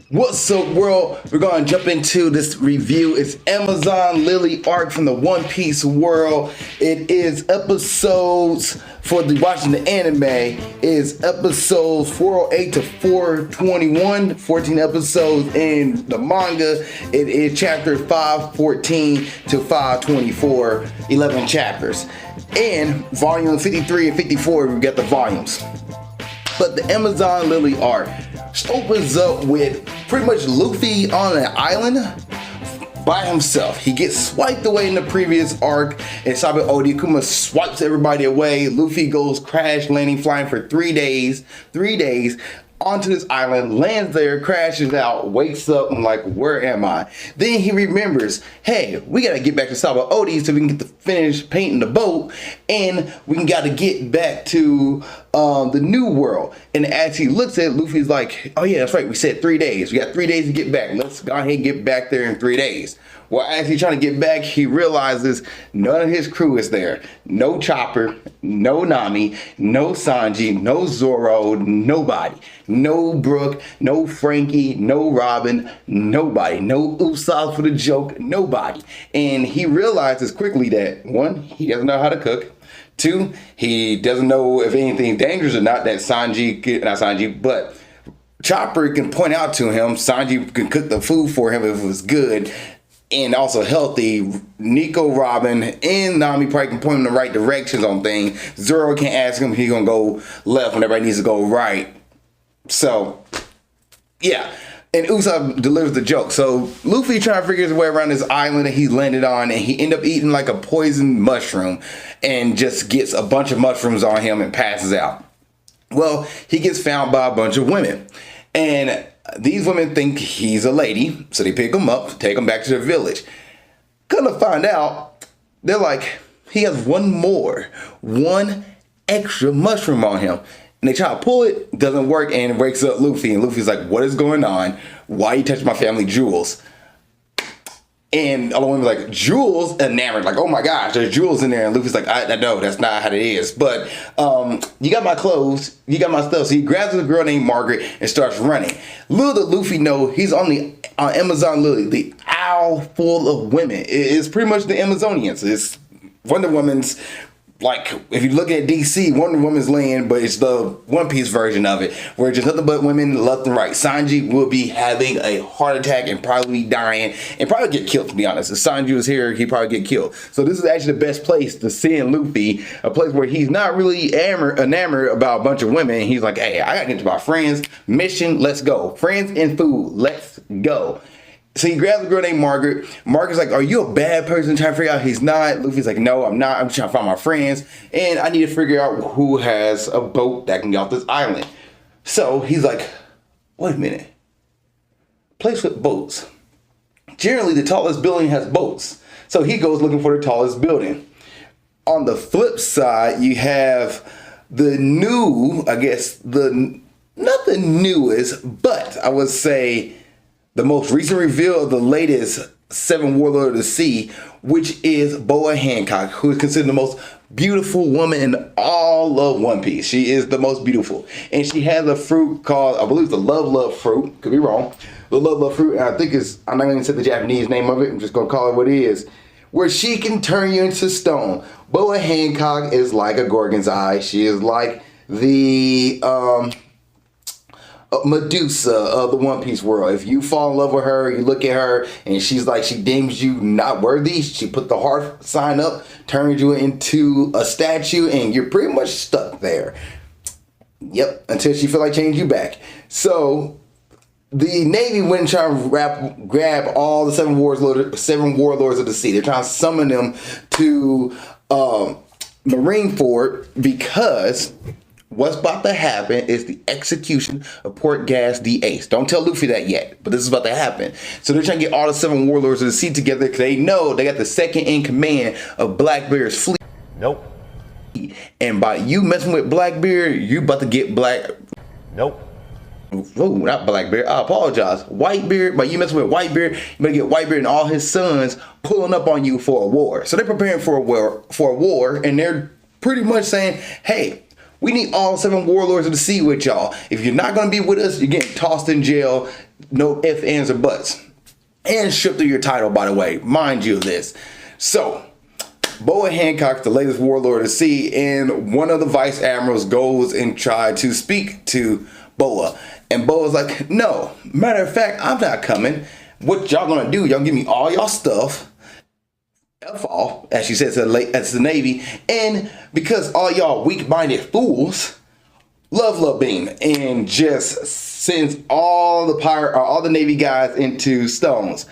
What's up, world? We're going to jump into this review. It's Amazon Lily arc from the One Piece world. It is episodes for the watching the anime is episodes 408 to 421, 14 episodes. In the manga, it is chapter 514 to 524, 11 chapters. And volume 53 and 54, we got the volumes. But the Amazon Lily arc opens up with pretty much Luffy on an island by himself. He gets swiped away in the previous arc, and Sabe Onigashima swipes everybody away. Luffy goes crash landing, flying for 3 days. 3 days onto this island, lands there, crashes out, wakes up, and like, where am I? Then he remembers, hey, we gotta get back to Saba Odi so we can get to finish painting the boat, and we gotta get back to the new world. And as he looks at it, Luffy's like, oh yeah, that's right, we said 3 days. We got 3 days to get back. Let's go ahead and get back there in 3 days. Well, as he's trying to get back, he realizes none of his crew is there. No Chopper, no Nami, no Sanji, no Zoro, nobody. No Brook, no Frankie, no Robin, nobody. No Usopp for the joke, nobody. And he realizes quickly that, one, he doesn't know how to cook. Two, he doesn't know if anything's dangerous or not, that but Chopper can point out to him. Sanji can cook the food for him if it was good and also healthy. Nico, Robin, and Nami probably can point him in the right directions on things. Zoro can ask him if he's gonna go left when everybody needs to go right. So, yeah. And Usopp delivers the joke. So Luffy trying to figure his way around this island that he landed on, and he end up eating like a poisoned mushroom and just gets a bunch of mushrooms on him and passes out. Well, he gets found by a bunch of women, and these women think he's a lady, so they pick him up, take him back to their village. Gonna find out, they're like, he has one extra mushroom on him. And they try to pull it, doesn't work, and it wakes up Luffy. And Luffy's like, what is going on? Why you touch my family jewels? And all the women's like, jewels? Enamored, like, oh my gosh, there's jewels in there. And Luffy's like, I know, that's not how it is. But you got my clothes, you got my stuff. So he grabs a girl named Margaret and starts running. Little did Luffy know he's on Amazon Lily, the owl full of women. It's pretty much the Amazonians. It's Wonder Woman's. Like, if you look at DC, Wonder Woman's land, but it's the One Piece version of it, where it's just nothing but women left and right. Sanji will be having a heart attack and probably be dying and probably get killed, to be honest. If Sanji was here, he'd probably get killed. So this is actually the best place to send Luffy, a place where he's not really enamored about a bunch of women. He's like, hey, I gotta get to my friends, mission, let's go. Friends and food, let's go. So he grabs a girl named Margaret. Margaret's like, are you a bad person? Trying to figure out he's not. Luffy's like, no, I'm not. I'm trying to find my friends. And I need to figure out who has a boat that can get off this island. So he's like, wait a minute. Place with boats. Generally, the tallest building has boats. So he goes looking for the tallest building. On the flip side, you have the new, I guess, not the newest, but I would say the most recent reveal of the latest Seven Warlord of the Sea, which is Boa Hancock, who is considered the most beautiful woman in all of One Piece. She is the most beautiful. And she has a fruit called, I believe, the Love fruit. Could be wrong. The Love fruit, and I think I'm not going to say the Japanese name of it. I'm just going to call it what it is. Where she can turn you into stone. Boa Hancock is like a Gorgon's eye. She is like the Medusa of the One Piece world. If you fall in love with her, you look at her and she's like, she deems you not worthy, she put the heart sign up, turns you into a statue, and you're pretty much stuck there. Yep, until she feel like changing you back. So the Navy went and tried to grab all the seven warlords of the sea. They're trying to summon them to Marineford, because what's about to happen is the execution of Port Gas the Ace. Don't tell Luffy that yet, but this is about to happen. So they're trying to get all the seven warlords of the sea together, because they know they got the second in command of Blackbeard's fleet. Nope. And by you messing with Blackbeard, you about to get Nope. Oh, not Blackbeard. I apologize. Whitebeard. By you messing with Whitebeard, you better get Whitebeard and all his sons pulling up on you for a war. So they're preparing for a war, and they're pretty much saying, hey, We need all 7 warlords of the sea with y'all. If you're not going to be with us, you're getting tossed in jail. No ifs, ands, or buts. And stripped of your title, by the way. Mind you of this. So, Boa Hancock, the latest warlord of the sea, and one of the vice admirals goes and tries to speak to Boa. And Boa's like, no. Matter of fact, I'm not coming. What y'all going to do, y'all give me all y'all stuff. F off, as she said to the Navy, and because all y'all weak-minded fools love beam and just sends all the Navy guys into stones,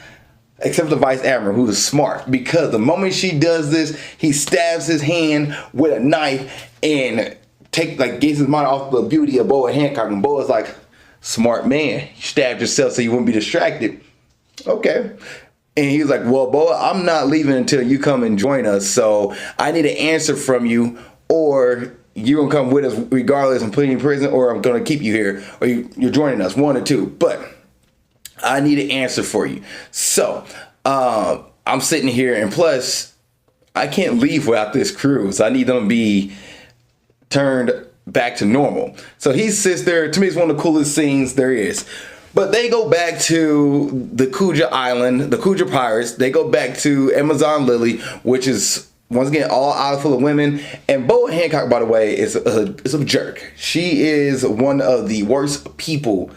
except the vice admiral, who's smart, because the moment she does this, he stabs his hand with a knife and gets his mind off the beauty of Boa Hancock. And Boa's like, smart man, you stabbed yourself so you wouldn't be distracted. Okay. And he's like, well, Boa, I'm not leaving until you come and join us. So I need an answer from you, or you're going to come with us regardless and put you in prison, or I'm going to keep you here, or you're joining us, one or two. But I need an answer for you. So I'm sitting here, and plus, I can't leave without this cruise. I need them to be turned back to normal. So he sits there. To me, it's one of the coolest scenes there is. But they go back to the Kuja Island, the Kuja Pirates. They go back to Amazon Lily, which is, once again, all island full of women. And Boa Hancock, by the way, is a jerk. She is one of the worst people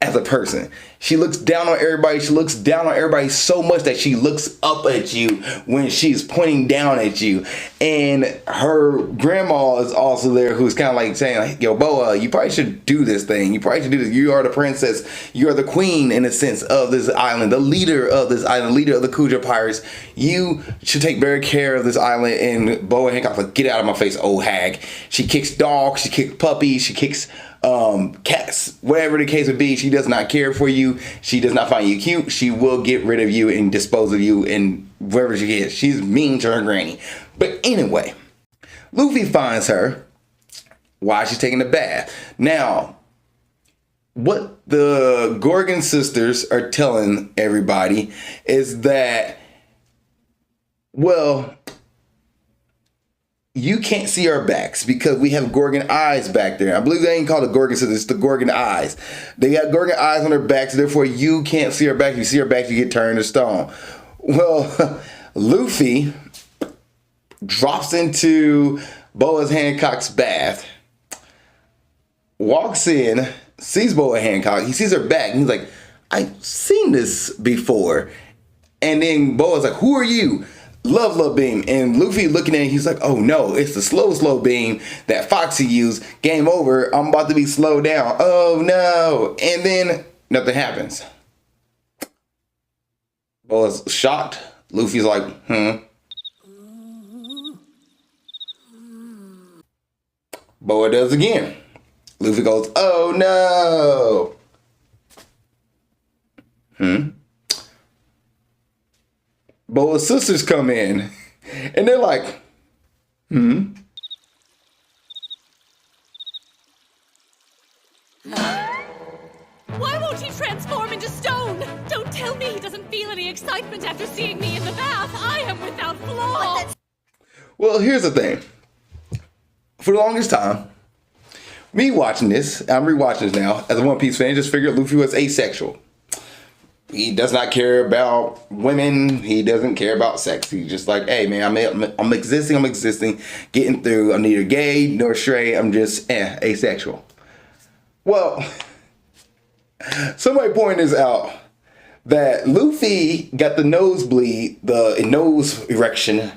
as a person. She looks down on everybody. She looks down on everybody so much that she looks up at you when she's pointing down at you. And her grandma is also there, who's kind of like saying, like, yo, Boa, you probably should do this thing. You probably should do this. You are the princess. You are the queen, in a sense, of this island, the leader of this island, leader of the Kuja Pirates. You should take better care of this island. And Boa Hancock's like, get out of my face, old hag. She kicks dogs. She kicks puppies. She kicks cats, whatever the case would be. She does not care for you. She does not find you cute. She will get rid of you and dispose of you and wherever she is. She's mean to her granny. But anyway, Luffy finds her while she's taking a bath. Now, what the Gorgon sisters are telling everybody is that, well, you can't see our backs because we have Gorgon eyes back there. I believe they ain't called the Gorgon sisters, it's the Gorgon eyes. They got Gorgon eyes on their backs, therefore you can't see our backs. If you see our backs, you get turned to stone. Well, Luffy drops into Boa Hancock's bath, walks in, sees Boa Hancock, he sees her back, and he's like, I've seen this before. And then Boa's like, who are you? Love beam. And Luffy looking at it, he's like, oh no, it's the slow beam that Foxy used. Game over. I'm about to be slowed down. Oh no. And then nothing happens. Boa's shocked. Luffy's like, Boa does again. Luffy goes, oh no. Boa's sisters come in, and they're like, Why won't he transform into stone? Don't tell me he doesn't feel any excitement after seeing me in the bath. I am without flaw. Well, here's the thing. For the longest time, me watching this, I'm rewatching this now, as a One Piece fan, just figured Luffy was asexual. He does not care about women. He doesn't care about sex. He's just like, hey, man, I'm existing, getting through. I'm neither gay nor straight. I'm just asexual. Well, somebody pointed this out, that Luffy got the nosebleed, the nose erection,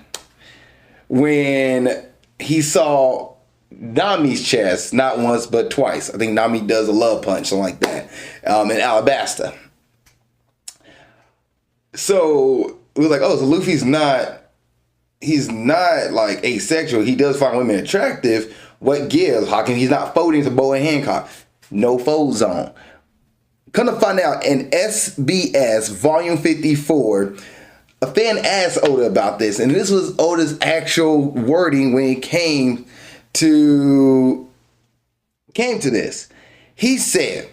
when he saw Nami's chest, not once, but twice. I think Nami does a love punch, something like that, in Alabasta. So it was like, oh, so Luffy's he's not like asexual. He does find women attractive. What gives? How come he's not folding to Boa Hancock? No fold zone. Come to find out, in SBS Volume 54, a fan asked Oda about this, and this was Oda's actual wording when it came to this. He said,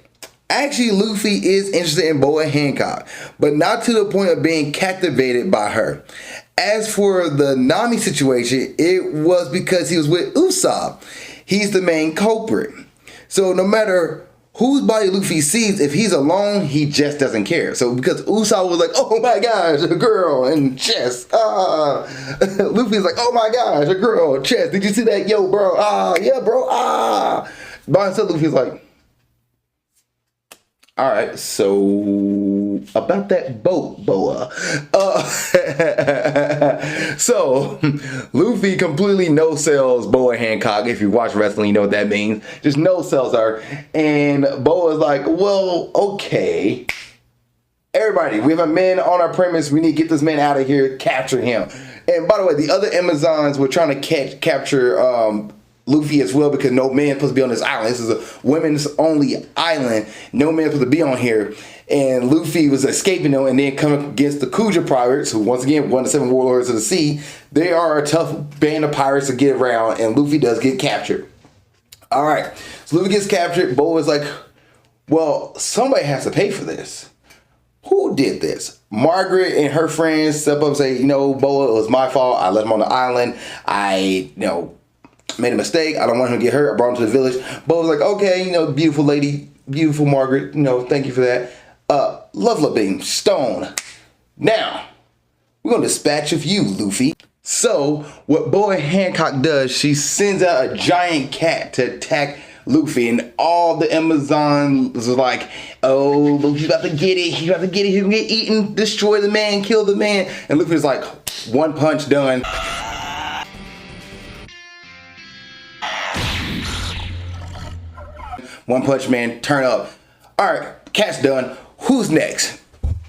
actually, Luffy is interested in Boa Hancock, but not to the point of being captivated by her. As for the Nami situation, it was because he was with Usopp. he's the main culprit. So no matter whose body Luffy sees, if he's alone, he just doesn't care. So because Usopp was like, oh my gosh, a girl and chest. Luffy's like, oh my gosh, a girl, chest. Did you see that? Yo, bro. Yeah, bro. By himself, Luffy's like, all right, so about that boat, Boa. So Luffy completely no-sells Boa Hancock. If you watch wrestling, you know what that means. Just no-sells her. And Boa's like, well, okay. Everybody, we have a man on our premise. We need to get this man out of here, capture him. And by the way, the other Amazons were trying to capture Luffy as well, because no man supposed to be on this island. This is a women's only island. No man supposed to be on here. And Luffy was escaping them and then coming against the Kuja pirates, who once again, one of the 7 warlords of the sea. They are a tough band of pirates to get around, and Luffy does get captured. All right, so Luffy gets captured. Boa's like, well, somebody has to pay for this. Who did this? Margaret and her friends step up and say, Boa, it was my fault. I left him on the island. I, made a mistake. I don't want him to get hurt. I brought him to the village. Boa was like, okay, beautiful lady, beautiful Margaret, thank you for that. Love beam, stone. Now, we're going to dispatch of you, Luffy. So, what Boa Hancock does, she sends out a giant cat to attack Luffy, and all the Amazons are like, oh, Luffy's about to get it. He's about to get it. He's going to get eaten, destroy the man, kill the man. And Luffy's like, one punch done. One Punch Man, turn up. All right, cat's done. Who's next?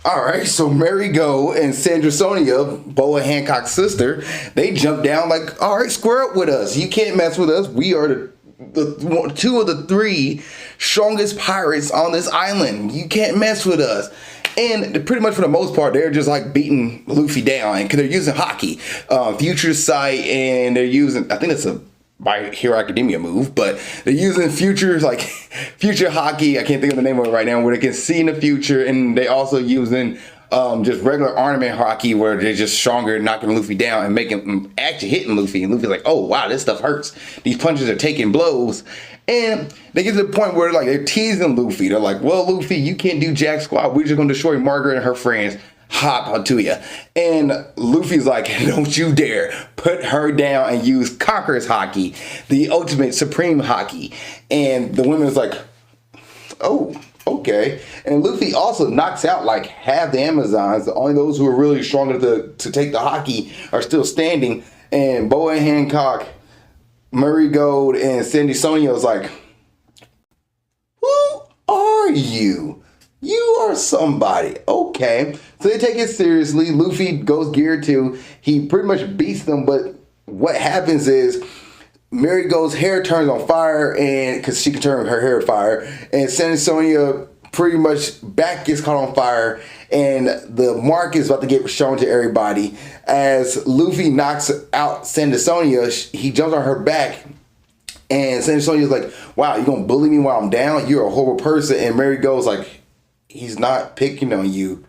All right, so Marigold and Sandra Sonia, Boa Hancock's sister, they jump down like, all right, square up with us. You can't mess with us. We are the 2 of the 3 strongest pirates on this island. You can't mess with us. And pretty much for the most part, they're just like beating Luffy down, because they're using hockey, Future Sight, and they're using, I think it's a My Hero Academia move, but they're using future hockey. I can't think of the name of it right now, where they can see in the future, and they also using just regular ornament hockey, where they're just stronger, knocking Luffy down and making actually hitting Luffy. And Luffy's like, oh wow, this stuff hurts. These punches are taking blows, and they get to the point where they're teasing Luffy. They're like, well, Luffy, you can't do jack squat. We're just gonna destroy Margaret and her friends. Hop onto you. And Luffy's like, don't you dare put her down and use Conqueror's hockey, the ultimate supreme hockey. And the women's like, oh, okay. And Luffy also knocks out like half the Amazons. Only those who are really strong to take the hockey are still standing. And Boa Hancock, Marigold, and Sandy Sonia was like, who are you? You are somebody. Okay. So they take it seriously. Luffy goes Gear 2. He pretty much beats them, but what happens is Marigold's hair turns on fire, and because she can turn her hair to fire, and San Sonia pretty much back gets caught on fire, and the mark is about to get shown to everybody. As Luffy knocks out San Sonia, he jumps on her back, and San Sonia's like, wow, you're going to bully me while I'm down? You're a horrible person. And Marigold's like, he's not picking on you.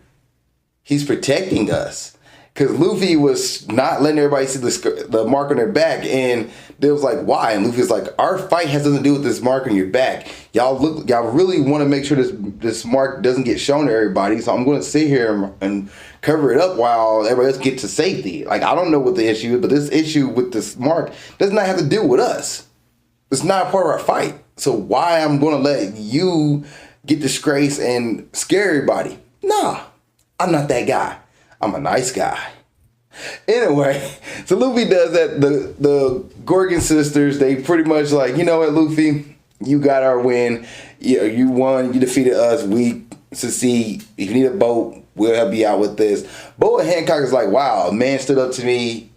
He's protecting us. Because Luffy was not letting everybody see the mark on their back. And they was like, why? And Luffy's like, our fight has nothing to do with this mark on your back. Y'all really want to make sure this mark doesn't get shown to everybody. So I'm going to sit here and cover it up while everybody else gets to safety. Like, I don't know what the issue is, but this issue with this mark does not have to do with us. It's not a part of our fight. So why I'm going to let you get disgraced and scare everybody? Nah, I'm not that guy. I'm a nice guy. Anyway, so Luffy does that. The Gorgon sisters, they pretty much like, you know what, Luffy, you got our win. You won. You defeated us. We succeed. If you need a boat, we'll help you out with this. Boa Hancock is like, wow, a man stood up to me.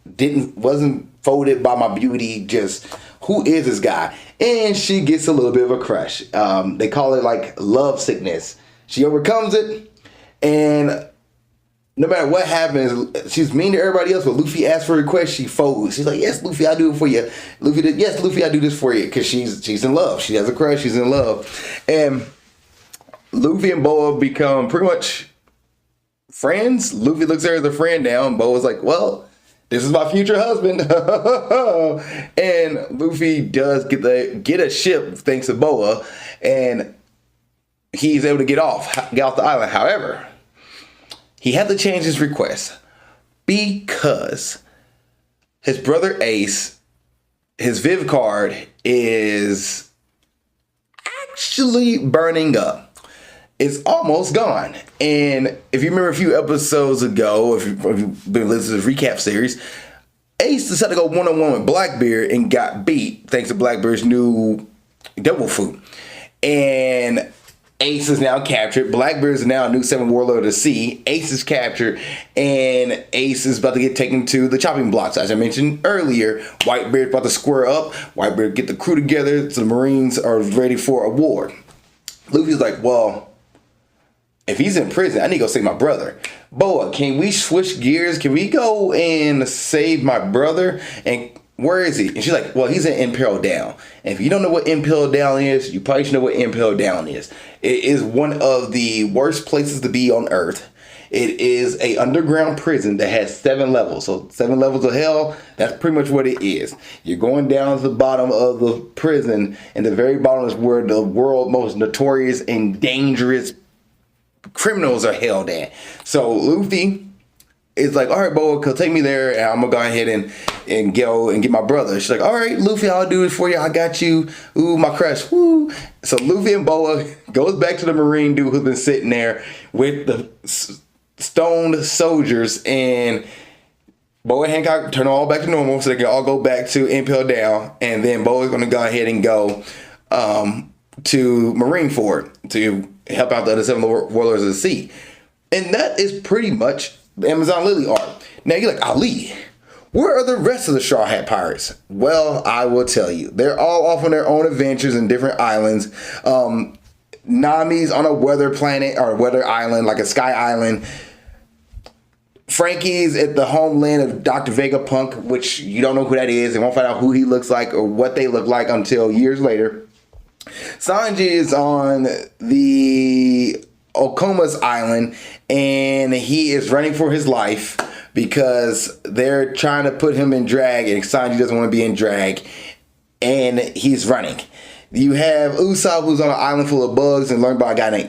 Wasn't folded by my beauty. Just, who is this guy? And she gets a little bit of a crush. They call it like love sickness. She overcomes it, and no matter what happens, she's mean to everybody else. But Luffy asks for a request, she folds. She's like, yes, Luffy, I'll do it for you. Yes, Luffy, I'll do this for you. Because she's in love. She has a crush. She's in love. And Luffy and Boa become pretty much friends. Luffy looks at her as a friend now. And Boa's like, well, this is my future husband. And Luffy does get a ship thanks to Boa, and he's able to get off the island. However, he had to change his request because his brother Ace, his Viv card is actually burning up. It's almost gone. And if you remember a few episodes ago, if you've been listening to the recap series, Ace decided to go one-on-one with Blackbeard and got beat thanks to Blackbeard's new devil fruit. And Ace is now captured. Blackbeard is now a new 7th Warlord of the Sea. Ace is captured, and Ace is about to get taken to the chopping blocks. As I mentioned earlier, Whitebeard's about to square up. Whitebeard get the crew together so the Marines are ready for a war. Luffy's like, well, if he's in prison, I need to go save my brother. Boa, can we switch gears? Can we go and save my brother? And where is he? And she's like, well, he's in Impel Down. And if you don't know what Impel Down is, you probably should know what Impel Down is. It is one of the worst places to be on Earth. It is a underground prison that has 7 levels. So 7 levels of hell, that's pretty much what it is. You're going down to the bottom of the prison, and the very bottom is where the world's most notorious and dangerous criminals are held at. So Luffy is like, all right, Boa, take me there, and I'm gonna go ahead and go and get my brother. She's like, all right, Luffy, I'll do it for you. I got you. Ooh, my crush. Woo. So Luffy and Boa goes back to the Marine dude who's been sitting there with the stoned soldiers, and Boa and Hancock turn all back to normal so they can all go back to Impel Down, and then Boa's gonna go ahead and go to Marineford to help out the other 7 Warlords of the Sea. And that is pretty much the Amazon Lily arc. Now you're like, Ali, where are the rest of the Straw Hat Pirates? Well, I will tell you. They're all off on their own adventures in different islands. Nami's on a weather planet or weather island, like a sky island. Frankie's at the homeland of Dr. Vegapunk, which you don't know who that is. You won't find out who he looks like or what they look like until years later. Sanji is on the Okoma's island, and he is running for his life because they're trying to put him in drag, and Sanji doesn't want to be in drag, and he's running. You have Usopp, who's on an island full of bugs and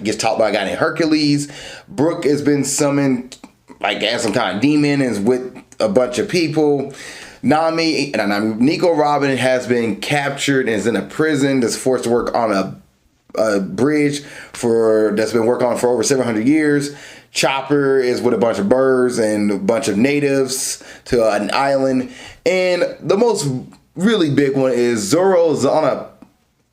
gets taught by a guy named Hercules. Brook has been summoned, like as some kind of demon, and is with a bunch of people. Nico Robin has been captured and is in a prison that's forced to work on a bridge that's been worked on for over 700 years. Chopper is with a bunch of birds and a bunch of natives to an island. And the most really big one is Zoro's on a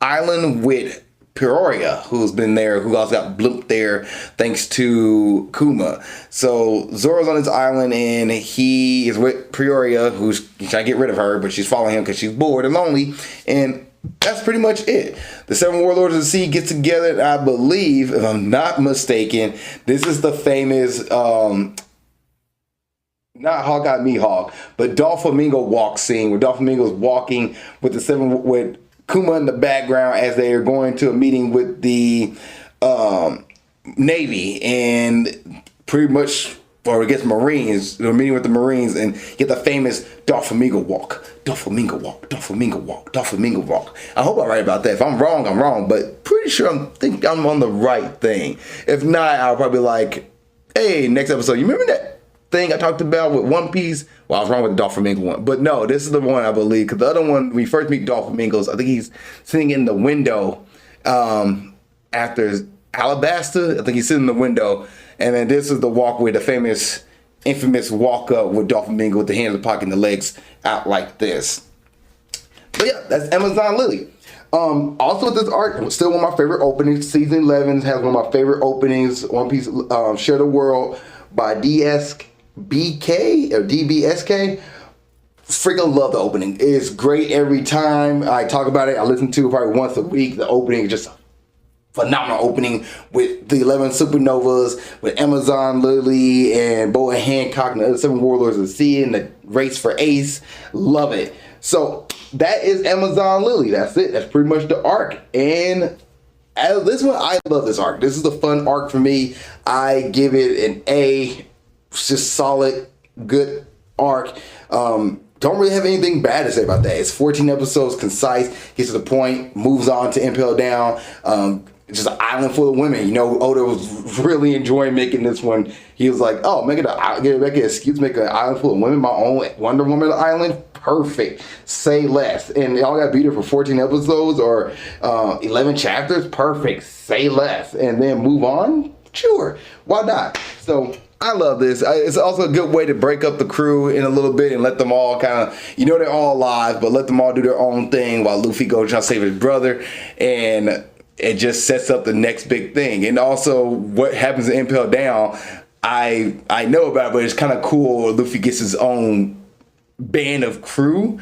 island with Peoria, who's been there, who also got blooped there thanks to Kuma. So Zoro's on his island, and he is with Peoria, who's trying to get rid of her, but she's following him because she's bored and lonely. And that's pretty much it. The 7 Warlords of the Sea get together, and I believe, if I'm not mistaken, this is the famous, not Hawkeye Mihawk, but Doflamingo walk scene, where Doflamingo is walking with with Kuma in the background as they are going to a meeting with the Navy, and pretty much, or I guess Marines, they're meeting with the Marines, and get the famous Doflamingo walk. Doflamingo walk, Doflamingo walk, Doflamingo walk. I hope I'm right about that. If I'm wrong, I'm wrong, but pretty sure I'm on the right thing. If not, I'll probably be like, hey, next episode, you remember that thing I talked about with One Piece? Well, I was wrong with the Doflamingo one. But no, this is the one I believe. Because the other one, when we first meet Doflamingos, I think he's sitting in the window after Alabasta. I think he's sitting in the window. And then this is the walk with the infamous walk up with Doflamingo with the hands in the pocket and the legs out like this. But yeah, that's Amazon Lily. Also with this arc, still one of my favorite openings. Season 11 has one of my favorite openings. One Piece Share the World by DSBK or DBSK. Freaking love the opening. It's great every time I talk about it. I listen to it probably once a week. The opening is just a phenomenal opening with the 11 supernovas, with Amazon Lily and Boa Hancock and the other 7 Warlords of the Sea and the race for Ace. Love it. So that is Amazon Lily. That's it. That's pretty much the arc. And this one, I love this arc. This is a fun arc for me. I give it an A. It's just solid, good arc. Don't really have anything bad to say about that. It's 14 episodes, concise, gets to the point, moves on to Impel Down. Just an island full of women. You know, Oda was really enjoying making this one. He was like, oh, make an island full of women, my own Wonder Woman island. Perfect. Say less. And y'all got to be there for 14 episodes or 11 chapters. Perfect. Say less. And then move on? Sure. Why not? So I love this. It's also a good way to break up the crew in a little bit and let them all kind of, you know, they're all alive, but let them all do their own thing while Luffy goes trying to save his brother. And it just sets up the next big thing. And also what happens in Impel Down, I know about it, but it's kind of cool. Luffy gets his own band of crew,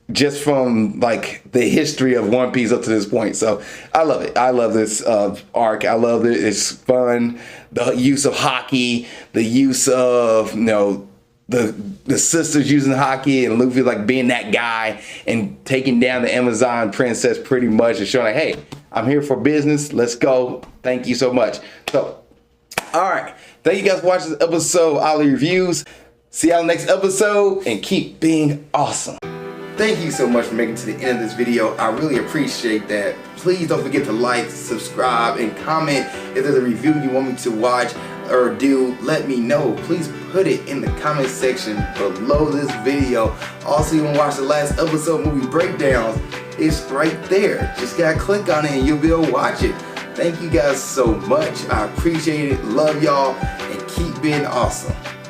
just from like the history of One Piece up to this point. So I love it. I love this arc. I love it. It's fun. The use of hockey, the use of, you know, the sisters using hockey and Luffy like being that guy and taking down the Amazon princess pretty much and showing like, hey, I'm here for business. Let's go. Thank you so much. So, all right. Thank you guys for watching this episode of Ali Reviews. See y'all next episode and keep being awesome. Thank you so much for making it to the end of this video. I really appreciate that. Please don't forget to like, subscribe, and comment if there's a review you want me to watch or do. Let me know. Please put it in the comment section below this video. Also, you want to watch the last episode movie breakdowns, it's right there. Just gotta click on it and you'll be able to watch it. Thank you guys so much. I appreciate it. Love y'all and keep being awesome.